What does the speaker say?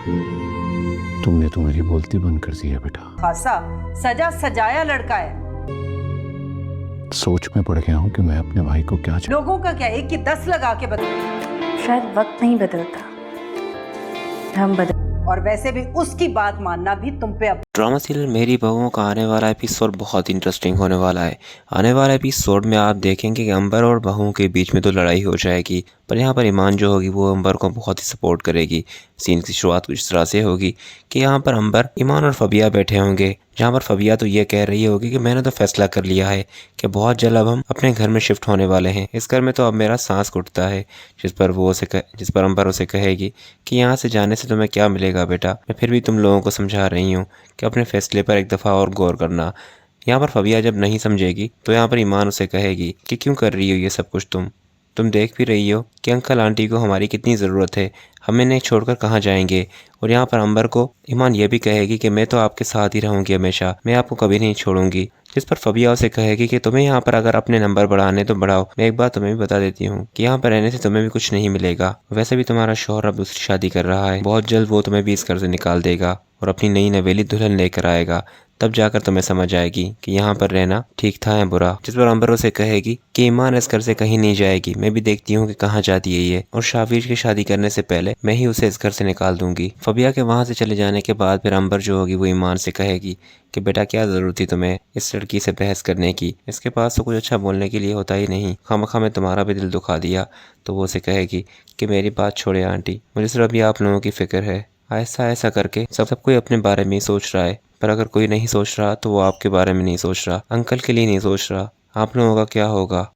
तुमने तो मेरी बोलती बंद कर दी है बेटा। खासा सजा सजाया लड़का है। सोच में पड़ गया हूँ कि मैं अपने भाई को क्या लोगों का क्या, एक की 10 लगा के बदल। शायद वक्त नहीं बदलता, हम बदल। और वैसे भी उसकी बात मानना भी तुम पे अब। ड्रामा सीरियल मेरी बहुओं का आने वाला एपिसोड बहुत इंटरेस्टिंग होने वाला है। आने वाले एपिसोड में आप देखेंगे कि अंबर और बहुओं के बीच में तो लड़ाई हो जाएगी, पर यहाँ पर ईमान जो होगी वो अंबर को बहुत ही सपोर्ट करेगी। सीन की शुरुआत कुछ इस तरह से होगी कि यहाँ पर अंबर, ईमान और फबिया बैठे होंगे, जहाँ पर फबिया तो ये कह रही होगी कि मैंने तो फैसला कर लिया है कि बहुत जल्द अब हम अपने घर में शिफ्ट होने वाले हैं। इस घर में तो अब मेरा सांस घुटता है। जिस पर अंबर उसे कहेगी कि यहाँ से जाने से तुम्हें क्या मिलेगा बेटा, मैं फिर भी तुम लोगों को समझा रही हूँ कि अपने फैसले पर एक दफ़ा और गौर करना। यहाँ पर फबिया जब नहीं समझेगी तो यहाँ पर ईमान उसे कहेगी कि क्यों कर रही हो ये सब कुछ, तुम देख भी रही हो कि अंकल आंटी को हमारी कितनी ज़रूरत है, हम इन्हें छोड़कर कहाँ जाएंगे। और यहाँ पर अंबर को ईमान ये भी कहेगी कि मैं तो आपके साथ ही रहूँगी हमेशा, मैं आपको कभी नहीं छोड़ूंगी। जिस पर फबिया उसे कहेगी कि तुम्हें यहाँ पर अगर अपने नंबर बढ़ाने तो बढ़ाओ, मैं एक बात तुम्हें भी बता देती हूँ कि यहाँ पर रहने से तुम्हें भी कुछ नहीं मिलेगा। वैसे भी तुम्हारा शौहर अब दूसरी शादी कर रहा है, बहुत जल्द वो तुम्हें भी इस घर से निकाल देगा और अपनी नई नवेली दुल्हन लेकर आएगा, तब जाकर तुम्हें समझ आएगी कि यहाँ पर रहना ठीक था या बुरा। जिस पर अंबर उसे कहेगी कि ईमान इस घर से कहीं नहीं जाएगी, मैं भी देखती हूँ कि कहाँ जाती है ये, और शावीर की शादी करने से पहले मैं ही उसे इस घर से निकाल दूंगी। फबिया के वहाँ से चले जाने के बाद फिर अंबर जो होगी वो ईमान से कहेगी कि बेटा क्या ज़रूरत थी तुम्हें इस लड़की से बहस करने की, इसके पास तो कुछ अच्छा बोलने के लिए होता ही नहीं, खामखा मैं तुम्हारा भी दिल दुखा दिया। तो वो उसे कहेगी कि मेरी बात छोड़े आंटी, मुझे सिर्फ अभी आप लोगों की फ़िक्र है। ऐसा ऐसा करके सब कोई अपने बारे में ही सोच रहा है, पर अगर कोई नहीं सोच रहा तो वो आपके बारे में नहीं सोच रहा, अंकल के लिए नहीं सोच रहा, आप लोगों का क्या होगा।